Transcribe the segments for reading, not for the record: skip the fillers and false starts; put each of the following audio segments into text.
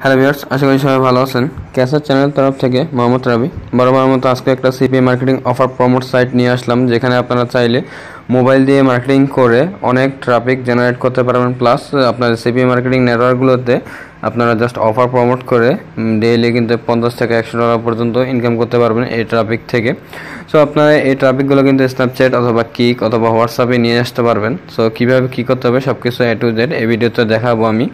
Hello viewers, আশা করি সবাই ভালো আছেন। ক্যাসার চ্যানেল তরফ থেকে মোহাম্মদ রাবি বরাবর মতো আজকে একটা CPA marketing offer promote site নিয়ে আসলাম, যেখানে আপনারা চাইলে মোবাইল দিয়ে মার্কেটিং করে অনেক ট্রাফিক জেনারেট করতে পারবেন। প্লাস আপনার সিপিএ মার্কেটিং নেটওয়ার্কগুলোতে আপনারা জাস্ট অফার প্রমোট করে ডেইলি কিন্তু $50 থেকে $100 পর্যন্ত ইনকাম করতে পারবেন এই ট্রাফিক থেকে। সো আপনারা এই ট্রাফিকগুলো কিন্তু স্ন্যাপচ্যাট অথবা কিক অথবা হোয়াটসঅ্যাপে নিয়ে আসতে পারবেন। সো কীভাবে কী করতে হবে সব কিছু A to Z এই ভিডিওতে দেখাবো আমি।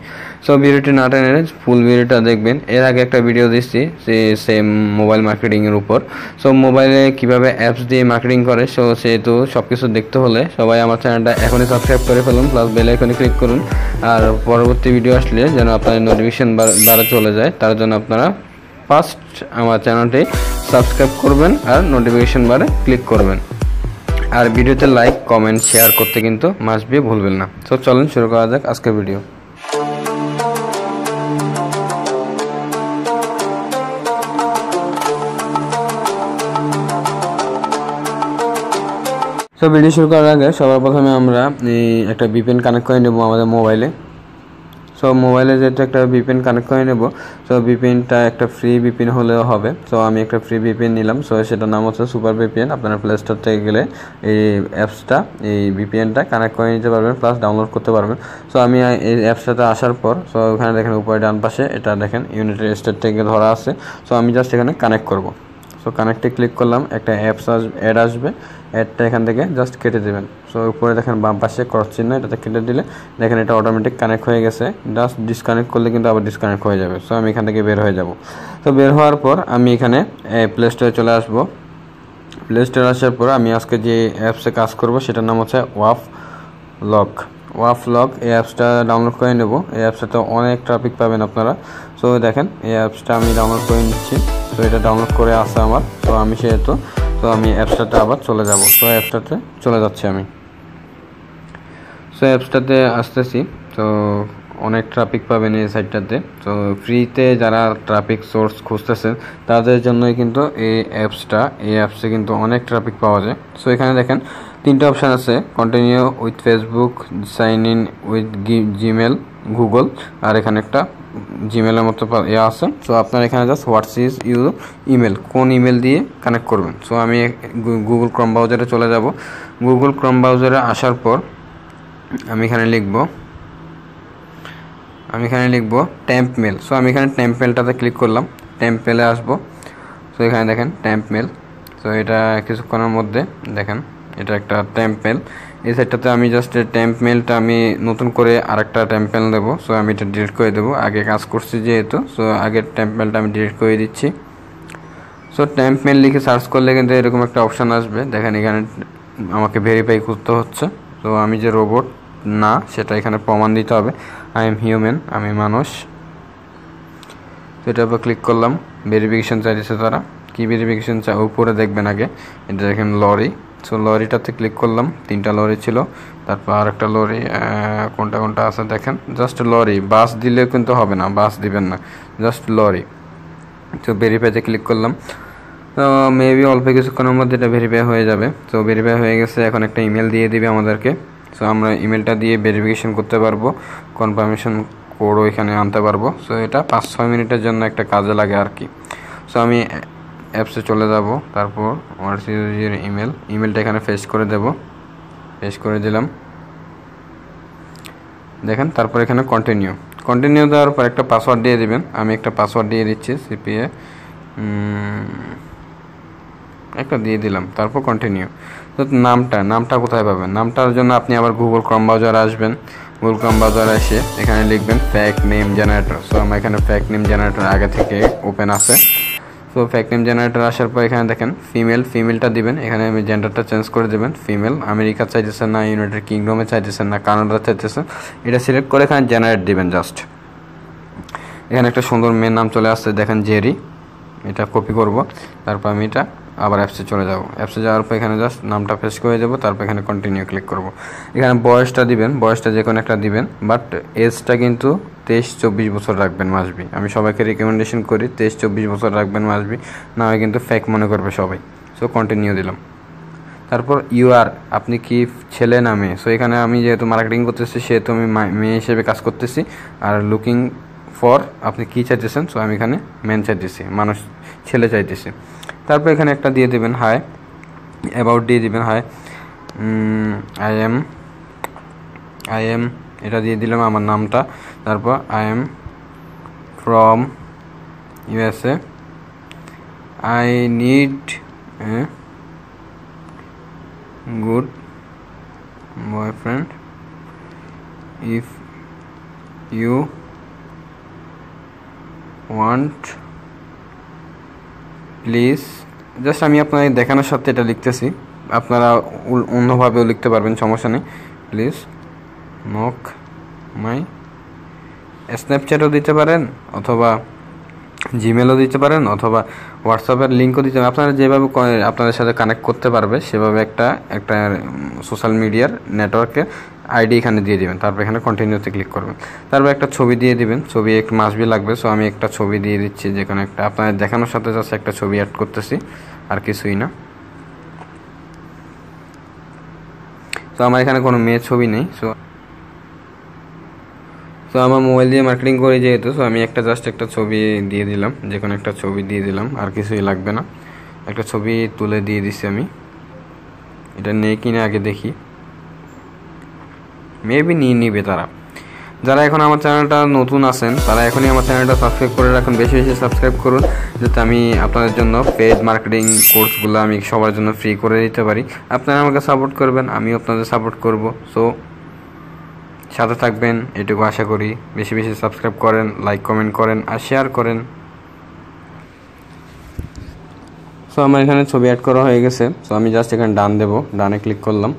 সো ভিডিওটি না টেনে ফুল ভিডিওটা দেখবেন। এর আগে একটা ভিডিও দিচ্ছি যে সেম মোবাইল মার্কেটিংয়ের উপর। সো মোবাইলে কীভাবে অ্যাপস দিয়ে মার্কেটিং করে, সো সেহেতু সব কিছু দেখতে হলে সবাই আমার চ্যানেলটা এখনই সাবস্ক্রাইব করে ফেলুন, প্লাস বেল আইকনে ক্লিক করুন। আর পরবর্তী ভিডিও আসলে যেন আপনাদের নোটিফিকেশন বারে চলে যায়, তার জন্য আপনারা ফার্স্ট আমার চ্যানেলটি সাবস্ক্রাইব করবেন আর নোটিফিকেশন বারে ক্লিক করবেন। আর ভিডিওতে লাইক কমেন্ট শেয়ার করতে কিন্তু মাস্ট বি ভুলবেন না। সো চলুন শুরু করা যাক আজকের ভিডিও। সো ভিডিও শুরু করার আগে সবার প্রথমে আমরা একটা ভিপিএন কানেক্ট করে নেব আমাদের মোবাইলে। সো মোবাইলে যেহেতু একটা ভিপিএন কানেক্ট করে নেব, সো ভিপিএনটা একটা ফ্রি ভিপিএন হলেও হবে। সো আমি একটা ফ্রি ভিপিএন নিলাম। সো সেটার নাম হচ্ছে সুপার ভিপিএন। আপনারা প্লে স্টোর থেকে গেলে এই অ্যাপসটা, এই ভিপিএনটা কানেক্ট করে নিতে পারবেন, প্লাস ডাউনলোড করতে পারবেন। সো আমি এই অ্যাপসটাতে আসার পর, সো ওখানে দেখেন উপরে ডান পাশে এটা দেখেন ইউনাইটেড স্টেট থেকে ধরা আছে। সো আমি জাস্ট এখানে কানেক্ট করব। সো কানেক্টে ক্লিক করলাম, একটা অ্যাপস অ্যাড আসবে, অ্যাডটা এখান থেকে জাস্ট কেটে দেবেন। সো উপরে দেখেন বাম পাশে ক্রস চিহ্ন, এটাতে কেটে দিলে দেখেন এটা অটোমেটিক কানেক্ট হয়ে গেছে। জাস্ট ডিসকানেক্ট করলে কিন্তু আবার ডিসকানেক্ট হয়ে যাবে। সো আমি এখান থেকে বের হয়ে যাব। তো বের হওয়ার পর আমি এখানে প্লে স্টোরে চলে আসব। প্লে স্টোরে আসার পর আমি আজকে যে অ্যাপসে কাজ করব সেটার নাম হচ্ছে ওয়াফ লক। এই অ্যাপসটা ডাউনলোড করে নেব। এই অ্যাপসটাতে অনেক ট্রাফিক পাবেন আপনারা। সো দেখেন এই অ্যাপসটা আমি ডাউনলোড করে নিচ্ছি। তো এটা ডাউনলোড করে আসে আমার। তো আমি সেহেতু আমি অ্যাপসটাতে আবার চলে যাব। সো অ্যাপসটাতে চলে যাচ্ছি আমি। সো অ্যাপসটাতে আসতেছি। তো অনেক ট্রাফিক পাবেন এই সাইটটাতে। তো ফ্রিতে যারা ট্রাফিক সোর্স খুঁজতেছেন তাদের জন্যই কিন্তু এই অ্যাপসে কিন্তু অনেক ট্রাফিক পাওয়া যায়। সো এখানে দেখেন তিনটা অপশান আছে, continue with Facebook, sign in with Gmail, Google, আর এখানে একটা জিমেলের মতো আছে। সো আপনার এখানে just what's is your email, কোন ইমেল দিয়ে কানেক্ট করবেন। সো আমি গুগল ক্রোম ব্রাউজারে চলে যাব। গুগল ক্রোম ব্রাউজারে আসার পর আমি এখানে লিখব ট্যাম্প মেল। সো আমি এখানে ট্যাম্প মেলটাতে ক্লিক করলাম, ট্যাম্প মেলে আসবো। সো এখানে দেখেন ট্যাম্প মেল। সো এটা কিছুক্ষণের মধ্যে দেখেন এটা একটা ট্যাম্প মেল। এই সাইটটাতে আমি জাস্ট ট্যাম্প মেলটা আমি নতুন করে আরেকটা ট্যাম্প মেল দেবো। সো আমি এটা ডিলিট করে দেবো, আগে কাজ করছি যেহেতু। সো আগের ট্যাম্প মেলটা আমি ডিলিট করে দিচ্ছি। সো ট্যাম্প মেল লিখে সার্চ করলে কিন্তু এরকম একটা অপশান আসবে। দেখেন এখানে আমাকে ভেরিফাই করতে হচ্ছে। তো আমি যে রোবট না সেটা এখানে প্রমাণ দিতে হবে, আই এম হিউম্যান, আমি মানুষ। তো এটার উপর ক্লিক করলাম, ভেরিফিকেশান চাইছে তারা। কী ভেরিফিকেশান চাই উপরে দেখবেন আগে, এটা দেখেন লরি। সো লরিটাতে ক্লিক করলাম, 3টা লরি ছিল। তারপর আরেকটা লরি, কোনটা আছে দেখেন, জাস্ট লরি। বাস দিলে কিন্তু হবে না, বাস দিবেন না, জাস্ট লরি। তো ভেরিফাইতে ক্লিক করলাম। তো মেবি অল্প কিছুক্ষণের মধ্যে এটা ভেরিফাই হয়ে যাবে। তো ভেরিফাই হয়ে গেছে, এখন একটা ইমেল দিয়ে দিবে আমাদেরকে। সো আমরা ইমেলটা দিয়ে ভেরিফিকেশন করতে পারবো, কনফার্মেশন কোডও এখানে আনতে পারবো। সো এটা 5-6 মিনিটের জন্য একটা কাজে লাগে আর কি। সো আমি অ্যাপসে চলে যাব। তারপর হোয়াটস ইউর ইমেলটা এখানে পেস্ট করে দেব। পেস্ট করে দিলাম, দেখেন। তারপর এখানে কন্টিনিউ দেওয়ার পর একটা পাসওয়ার্ড দিয়ে দিবেন। আমি একটা পাসওয়ার্ড দিয়ে দিচ্ছি, CPA একটা দিয়ে দিলাম। তারপর কন্টিনিউ। তো নামটা কোথায় পাবেন? নামটার জন্য আপনি আবার গুগল ক্রোম ব্রাউজারে আসবেন। গুগল ক্রোম ব্রাউজারে এসে এখানে লিখবেন ফ্যাক নেম জেনারেটর। সো আমার এখানে ফ্যাক নেম জেনারেটর আগে থেকে ওপেন আছে। সো ফ্যাক নেম জেনারেটর আসার পর এখানে দেখেন ফিমেলটা দিবেন। এখানে আমি জেন্ডারটা চেঞ্জ করে দেবেন, ফিমেল। আমেরিকা চাইতেছেন না, ইউনাইটেড কিংডমে চাইতেছেন না, কানাডা চাইতেছেন, এটা সিলেক্ট করে এখানে জেনারেট দিবেন জাস্ট। এখানে একটা সুন্দর মেয়ের নাম চলে আসছে, দেখেন জেরি। এটা কপি করব। তারপর আমি এটা আবার অ্যাপসে চলে যাব। অ্যাপসে যাওয়ার পর এখানে জাস্ট নামটা পেস্ট করে দেবো। তারপর এখানে কন্টিনিউ ক্লিক করব। এখানে বয়সটা দিবেন, বয়সটা যে কোনো একটা দিবেন, বাট এজটা কিন্তু 23-24 বছর রাখবেন মাসবি। আমি সবাইকে রিকমেন্ডেশন করি 23-24 বছর রাখবেন মাসবি, না হয় কিন্তু ফেক মনে করবে সবাই। সো কন্টিনিউ দিলাম। তারপর আপনি কি ছেলে না মেয়ে? সো এখানে আমি যেহেতু মার্কেটিং করতেছি সেহেতু আমি মেয়ে হিসেবে কাজ করতেছি। আর লুকিং ফর আপনি কী চাইতেছেন। সো আমি এখানে মেন চাইতেছি, মানুষ ছেলে চাইতেছি। তারপর এখানে একটা দিয়ে দেবেন হাই, অ্যাবাউট দিয়ে দিবেন হাই, আই এম এটা দিয়ে দিলাম আমার নামটা। তারপর I am from USA, I need good boyfriend, if you want please. Just আমি আপনাদের দেখানোর সাথে এটা লিখতেছি, আপনারা অন্যভাবেও লিখতে পারবেন, সমস্যা নেই। প্লিজ নক মাই, স্ন্যাপচ্যাটও দিতে পারেন, অথবা জিমেলও দিতে পারেন, অথবা হোয়াটসঅ্যাপের লিঙ্কও দিতে পারেন। আপনারা যেভাবে আপনাদের সাথে কানেক্ট করতে পারবে সেভাবে একটা সোশ্যাল মিডিয়ার নেটওয়ার্কের আইডি এখানে দিয়ে দিবেন। তারপর এখানে কন্টিনিউতে ক্লিক করবেন। তারপর একটা ছবি দিয়ে দিবেন, ছবি একটু মাসবি লাগবে। সো আমি একটা ছবি দিয়ে দিচ্ছি, যে কোনো একটা আপনাদের দেখানোর সাথে জাস্ট একটা ছবি অ্যাড করতেছি, আর কিছুই না। তো আমার এখানে কোনো মেয়ে ছবি নেই। সো আমার মোবাইল দিয়ে মার্কেটিং করি যেহেতু, সো আমি জাস্ট একটা ছবি দিয়ে দিলাম, যে কোনো একটা ছবি দিয়ে দিলাম, আর কিছুই লাগবে না। একটা ছবি তুলে দিয়ে দিচ্ছি আমি। এটা নেই কিনা আগে দেখি, মেবি নিয়ে নিবে তারা। যারা এখন আমার চ্যানেলটা নতুন আছেন তারা এখনই আমার চ্যানেলটা সাবস্ক্রাইব করে রাখুন, বেশি বেশি সাবস্ক্রাইব করুন, যাতে আমি আপনাদের জন্য পেড মার্কেটিং কোর্সগুলো আমি সবার জন্য ফ্রি করে দিতে পারি। আপনারা আমাকে সাপোর্ট করবেন, আমিও আপনাদের সাপোর্ট করব। সো সাথে থাকবেন এটুকু আশা করি। বেশি বেশি সাবস্ক্রাইব করেন, লাইক কমেন্ট করেন, আর শেয়ার করেন। সো আমার এখানে ছবি অ্যাড করা হয়ে গেছে। সো আমি জাস্ট এখানে ডান দেবো, ডানে ক্লিক করলাম।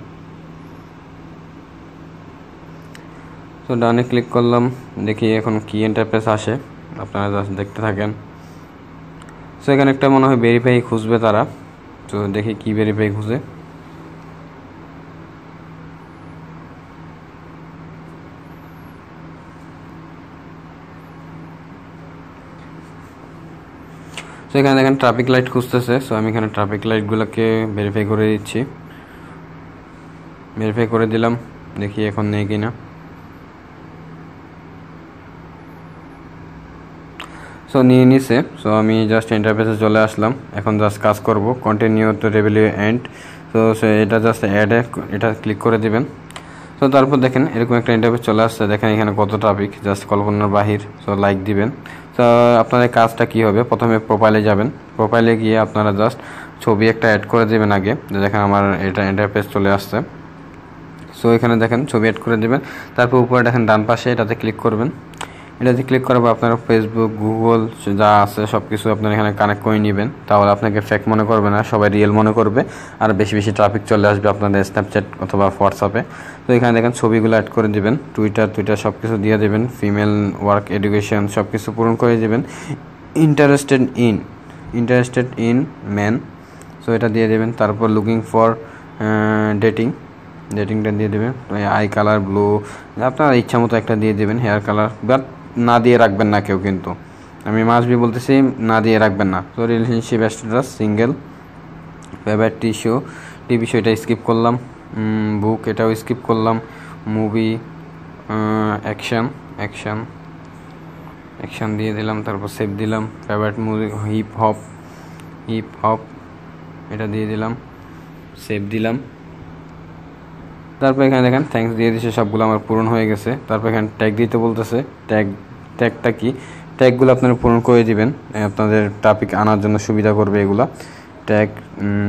তো ডানে ক্লিক করলাম, দেখি এখন কি ইন্টারফেস আসে, আপনারা জাস্ট দেখতে থাকেন। সো এখানে একটা মনে হয় ভেরিফাই খুঁজবে তারা, তো দেখি কি ভেরিফাই খুঁজে। সো এখানে দেখেন ট্রাফিক লাইট খুঁজতেছে। সো আমি এখানে ট্রাফিক লাইটগুলোকে ভেরিফাই করে দিচ্ছি, ভেরিফাই করে দিলাম, দেখি এখন নেই কিনা। সো নিয়ে নিছে। সো আমি জাস্ট ইন্টারফেসে চলে আসলাম, এখন জাস্ট কাজ করব, কন্টিনিউ টু রেভিলিউ এন্ড। তো এটা জাস্ট অ্যাডে এটা ক্লিক করে দিবেন। সো তারপর দেখেন এরকম একটা ইন্টারফেস চলে আসছে, দেখেন এখানে কত ট্রাফিক, জাস্ট কল্পনার বাহির। সো লাইক দিবেন। তো আপনাদের কাজটা কি হবে, প্রথমে প্রোফাইলে যাবেন, প্রোফাইলে গিয়ে আপনারা জাস্ট ছবি একটা অ্যাড করে দেবেন আগে, দেখেন আমার এটা ইন্টারফেস চলে আসছে। সো এখানে দেখেন ছবি অ্যাড করে দেবেন। তারপর উপরে দেখেন ডান পাশে এটাতে ক্লিক করবেন। এটাতে ক্লিক করার পর আপনারা ফেসবুক, গুগল যা আছে সব কিছু আপনারা এখানে কানেক্ট করে নেবেন, তাহলে আপনাকে ফেক মনে করবে না, সবাই রিয়েল মনে করবে, আর বেশি বেশি ট্রাফিক চলে আসবে আপনাদের স্ন্যাপচ্যাট অথবা হোয়াটসঅ্যাপে। তো এখানে দেখেন ছবিগুলো অ্যাড করে দেবেন, টুইটার সব কিছু দিয়ে দেবেন, ফিমেল, ওয়ার্ক, এডুকেশন সব কিছু পূরণ করে দেবেন। ইন্টারেস্টেড ইন ম্যান, সো এটা দিয়ে দেবেন। তারপর লুকিং ফর ডেটিংটা দিয়ে দেবেন। আই কালার ব্লু, আপনার ইচ্ছা মতো একটা দিয়ে দেবেন। হেয়ার কালার বাট না দিয়ে রাখবেন না কেউ, কিন্তু আমি মাস্ট বি বলতেছি, না দিয়ে রাখবেন না। তো relationship status single, favourite TV show এটা স্কিপ করলাম, বুক এটাও স্কিপ করলাম, মুভি, অ্যাকশন দিয়ে দিলাম, তারপর সেভ দিলাম। ফেভারিট মুভি হিপ হপ এটা দিয়ে দিলাম, সেভ দিলাম। তারপর এখানে দেখেন থ্যাঙ্কস দিয়ে দিচ্ছে, সবগুলো আমার পূরণ হয়ে গেছে। তারপর এখানে ট্যাগ দিতে বলতেছে, ট্যাগটা কি, ট্যাগগুলো আপনারা পূরণ করে দিবেন, আপনাদের টপিক আনার জন্য সুবিধা করবে এগুলা। ট্যাগ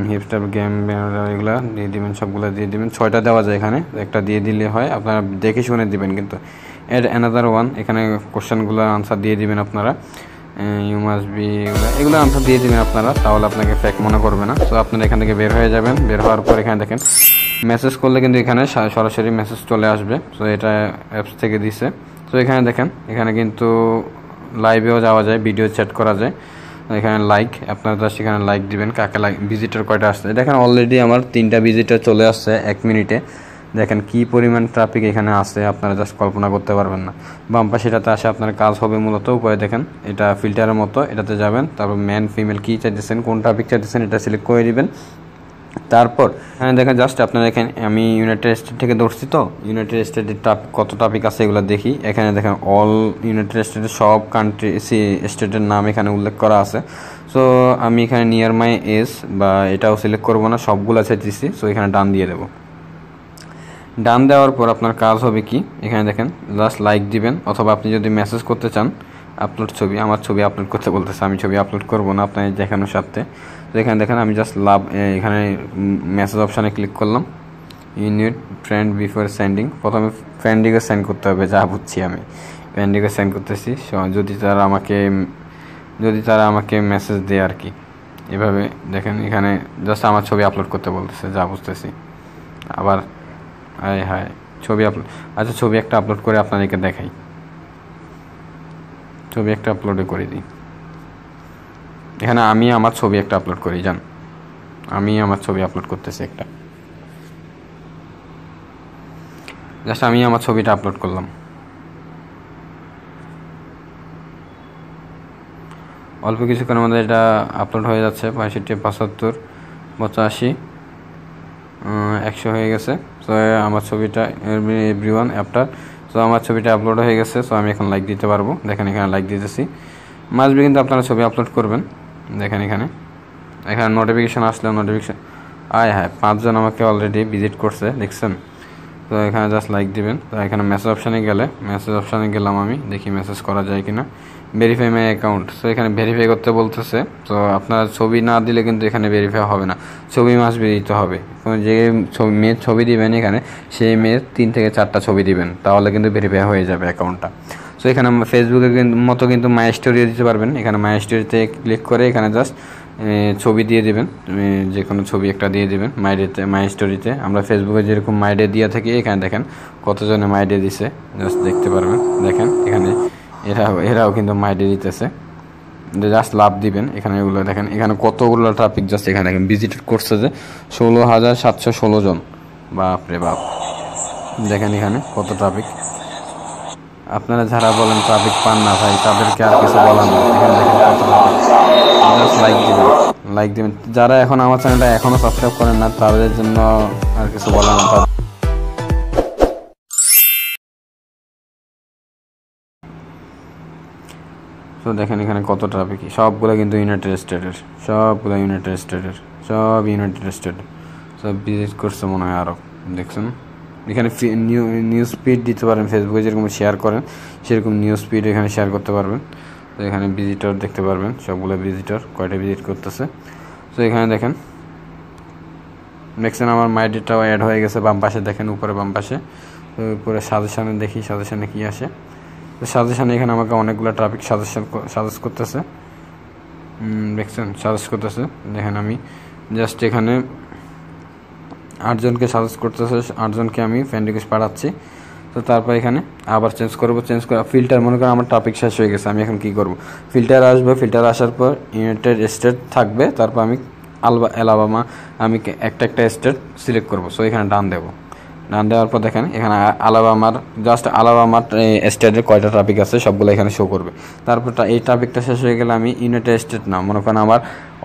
হিপস্টার গেম এগুলা দিয়ে দিবেন, সবগুলো দিয়ে দিবেন। 6টা দেওয়া যায়, এখানে একটা দিয়ে দিলে হয়, আপনারা দেখে শুনে দিবেন। কিন্তু এর অ্যানাদার ওয়ান, এখানে কোশ্চেনগুলো আনসার দিয়ে দিবেন আপনারা, ইউ মাস্ট বি এগুলো আনসার দিয়ে দিবেন আপনারা, তাহলে আপনাকে ফেক মনে করবে না। তো আপনারা এখান থেকে বের হয়ে যাবেন। বের হওয়ার পর এখানে দেখেন মেসেজ করলে কিন্তু এখানে সরাসরি মেসেজ চলে আসবে। সো এটা অ্যাপস থেকে দিছে। তো এখানে দেখেন, এখানে কিন্তু লাইভেও যাওয়া যায়, ভিডিও চ্যাট করা যায়। এখানে লাইক, আপনারা জাস্ট এখানে লাইক দিবেন, কাকে লাইক, ভিজিটর কয়টা আসছে দেখেন। অলরেডি আমার 3টা ভিজিটর চলে আসছে 1 মিনিটে। দেখেন কি পরিমাণ ট্রাফিক এখানে আছে, আপনারা জাস্ট কল্পনা করতে পারবেন না। বাম পাশে এটাতে আসে আপনার কাজ হবে মূলত, উপরে দেখেন এটা ফিল্টারের মতো, এটাতে যাবেন। তারপর ম্যান ফিমেল কী চাইতেছেন, কোন টপিক চাইতেছেন এটা সিলেক্ট করে দিবেন। তারপর এখানে দেখেন জাস্ট আপনারা দেখেন আমি ইউনাইটেড স্টেট থেকে ধরছি, তো ইউনাইটেড স্টেটের কত টপিক আছে এগুলো দেখি। এখানে দেখেন অল ইউনাইটেড স্টেটের সব কান্ট্রি স্টেটের নাম এখানে উল্লেখ করা আছে। সো আমি এখানে নিয়ার মাই এজ বা এটাও সিলেক্ট করবো না, সবগুলো চাইতেছি। সো এখানে ডান দিয়ে দেবো। ডান দেওয়ার পর আপনার কাজ হবে কি, এখানে দেখেন জাস্ট লাইক দিবেন, অথবা আপনি যদি মেসেজ করতে চান আপলোড ছবি, আমার ছবি আপলোড করতে বলতেছে, আমি ছবি আপলোড করবো না আপনার দেখানোর সাথে। তো এখানে দেখেন আমি জাস্ট এখানে মেসেজ অপশানে ক্লিক করলাম। ইউনিট ফ্রেন্ড বিফোর সেন্ডিং, প্রথমে ফ্রেন্ডিকে সেন্ড করতে হবে, যা বুঝছি আমি ফ্রেন্ডিকে সেন্ড করতেছি। যদি তারা আমাকে মেসেজ দেয় আর কি, এভাবে দেখেন এখানে জাস্ট আমার ছবি আপলোড করতে বলতেছে, যা বুঝতেছি। আবার হায় ছবি আপলোড, আচ্ছা ছবি একটা আপলোড করে আপনাদেরকে দেখাই, ছবি একটা আপলোডে করে দিই। এখানে আমি আমার ছবি একটা আপলোড করি, জান আমি আমার ছবি আপলোড করতেছি একটা, জাস্ট আমি আমার ছবিটা আপলোড করলাম। অল্প কিছুক্ষণের মধ্যে এটা আপলোড হয়ে যাচ্ছে। 65, 75, 85, 100 হয়ে গেছে। সো আমার ছবিটা এভরিওয়ান আফটার, সো আমার ছবিটা আপলোড হয়ে গেছে। সো আমি এখন লাইক দিতে পারবো, দেখেন এখানে লাইক দিতেছি। মাস্ট বি কিন্তু আপনারা ছবি আপলোড করবেন। দেখেন এখানে নোটিফিকেশান আসলে নোটিফিকেশান হ্যাঁ 5 জন আমাকে অলরেডি ভিজিট করছে, দেখছেন। তো এখানে জাস্ট লাইক দিবেন। তো এখানে মেসেজ অপশানে গেলাম, আমি দেখি মেসেজ করা যায় কিনা। ভেরিফাই মাই অ্যাকাউন্ট, সো এখানে ভেরিফাই করতে বলতেছে। তো আপনার ছবি না দিলে কিন্তু এখানে ভেরিফাই হবে না, ছবি মাস্ট বি দিতে হবে। যে মেয়ের ছবি দিবেন এখানে, সেই মেয়ের 3 থেকে 4টা ছবি দিবেন, তাহলে কিন্তু ভেরিফাই হয়ে যাবে অ্যাকাউন্টটা। সো এখানে ফেসবুকের মতো কিন্তু মাই স্টোরিও দিতে পারবেন। এখানে মাই স্টোরিতে ক্লিক করে এখানে জাস্ট ছবি দিয়ে দেবেন, যে কোনো ছবি একটা দিয়ে দেবেন মাই স্টোরিতে। আমরা ফেসবুকে যেরকম মাই ডে দিয়ে থাকি, এখানে দেখেন কতজনে মাই ডে দিছে, জাস্ট দেখতে পারবেন। দেখেন এখানে এরাও কিন্তু মাই ডে দিতেছে, জাস্ট লাভ দিবেন। এখানে এগুলো দেখেন, এখানে কতগুলো ট্রাফিক জাস্ট এখানে দেখেন ভিজিট করছে যে 16,716 জন, বাপরে বাপ। দেখেন এখানে কত ট্রাফিক। আপনারা যারা বলেন ট্রাফিক পান না ভাই, তাদেরকে আর কিছু বলার না। এখানে দেখেন কত ট্রাফিক, জাস্ট লাইক দিবেন। যারা এখন আমার চ্যানেলটা এখনো সাবস্ক্রাইব করেন না, তাদের জন্য আর কিছু বলার না। তো দেখেন এখানে কত ট্রাফিক, সবগুলো কিন্তু ইউনাইটেড স্টেটের, সব ইউনাইটেড স্টেট, সব ভিজিট করছে মনে হয় আরও, দেখছেন। এখানে নিউজ ফিড দিতে পারেন, ফেসবুকে যেরকম শেয়ার করেন সেরকম নিউজ ফিড এখানে শেয়ার করতে পারবেন। তো এখানে ভিজিটর দেখতে পারবেন, সবগুলো ভিজিটর কয়টা ভিজিট করতেছে। তো এখানে দেখছেন আমার মাই ডেটাও অ্যাড হয়ে গেছে বাম পাশে, দেখেন উপরে বাম পাশে। তো উপরে সাজেশানে দেখি, সাজেশানে কি আসে। তো সাজেশানে এখানে আমাকে অনেকগুলো ট্রাফিক সাজেস্ট করতেছে, দেখছেন সাজেস্ট করতেছে। দেখেন আমি জাস্ট এখানে 8 জনকে সাজেস্ট করতেছে, 8 জনকে আমি ফ্রেন্ড রিকোয়েস্ট পাঠাচ্ছি। তো তারপর এখানে আবার চেঞ্জ করা ফিল্টার, মনে করেন আমার টপিক শেষ হয়ে গেছে, আমি এখন কি করব, ফিল্টার আসবে। ফিল্টার আসার পর ইউনাইটেড স্টেট থাকবে, তারপর আমি আলাবামা, আমি একটা স্টেট সিলেক্ট করব। সো এখানে ডান দেওয়ার পর দেখেন এখানে আলাবামার স্টেটের কয়টা ট্রাফিক আছে সবগুলো এখানে শো করবে। তারপর এই ট্রাফিকটা শেষ হয়ে গেলে আমি ইউনাইটেড স্টেট না, মনে করেন আমার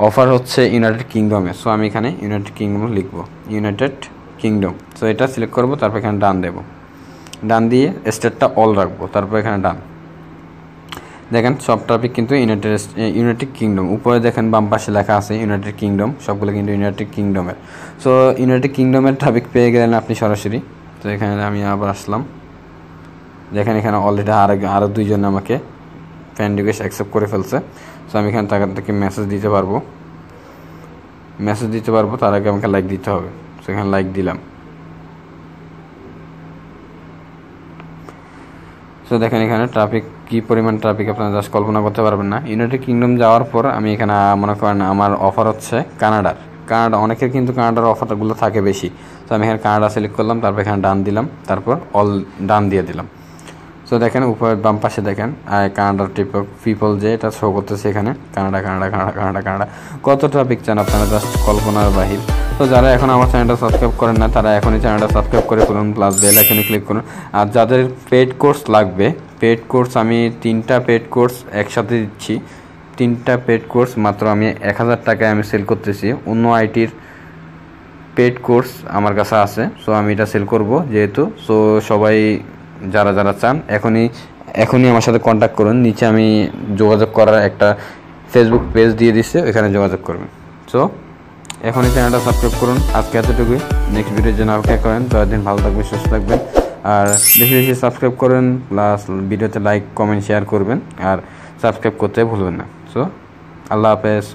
অফার হচ্ছে ইউনাইটেড কিংডমে। সো আমি এখানে ইউনাইটেড কিংডম লিখবো, ইউনাইটেড কিংডম। সো এটা সিলেক্ট করব, তারপর এখানে ডান দেবো, ডান দিয়ে স্টেটটা অল রাখবো, তারপর এখানে ডান। দেখেন সব ট্রাফিক কিন্তু ইউনাইটেড কিংডম, উপরে দেখেন বাম পাশে লেখা আছে ইউনাইটেড কিংডম, সবগুলো কিন্তু ইউনাইটেড কিংডমের। সো ইউনাইটেড কিংডমের ট্রাফিক পেয়ে গেলেন আপনি সরাসরি। তো এখানে আমি আবার আসলাম, দেখেন এখানে অলরেডি আরও 2 জন আমাকে ফ্রেন্ড রিকোয়েস্ট অ্যাকসেপ্ট করে ফেলছে। সো আমি এখানে তাদেরকে মেসেজ দিতে পারবো, তার আগে আমাকে লাইক দিতে হবে। সো এখানে লাইক দিলাম। সো দেখেন এখানে ট্রাফিক, কী পরিমাণ ট্রাফিক আপনারা জাস্ট কল্পনা করতে পারবেন না। ইউনাইটেড কিংডম যাওয়ার পর আমি এখানে মনে করেন আমার অফার হচ্ছে কানাডা, অনেকের কিন্তু কানাডার অফারগুলো থাকে বেশি। তো আমি এখানে কানাডা সিলেক্ট করলাম, তারপর এখানে ডান দিলাম, তারপর অল ডান দিয়ে দিলাম। সো দেখেন উপরে বাম পাশে দেখেন কানাডার পিপল যে এটা শো করতেছে এখানে, কানাডা। কত ট্রাফিক চান আপনারা, জাস্ট কল্পনার বাহির। তো যারা এখন আমার চ্যানেলটা সাবস্ক্রাইব করেন না, তারা এখনই চ্যানেলটা সাবস্ক্রাইব করে ফেলুন, প্লাস বেল আইকনে ক্লিক করুন। আর যাদের পেড কোর্স লাগবে, পেড কোর্স আমি 3টা পেড কোর্স একসাথে দিচ্ছি। 3টা পেড কোর্স মাত্র আমি 1000 টাকায় আমি সেল করতেছি। অন্য আইটির পেড কোর্স আমার কাছে আছে, সো আমি এটা সেল করব যেহেতু। সো সবাই যারা যারা চান এখনই আমার সাথে কন্ট্যাক্ট করুন। নিচে আমি যোগাযোগ করার একটা ফেসবুক পেজ দিয়ে দিচ্ছে, ওখানে যোগাযোগ করবেন। সো এখনই চ্যানেলটা সাবস্ক্রাইব করুন। আজকে এতটুকুই, নেক্সট ভিডিওর জন্য অপেক্ষা করেন। ততদিন ভালো থাকবেন, সুস্থ থাকবেন, আর বেশি বেশি সাবস্ক্রাইব করেন, প্লাস ভিডিওতে লাইক কমেন্ট শেয়ার করবেন, আর সাবস্ক্রাইব করতে ভুলবেন না। সো আল্লাহ হাফেজ।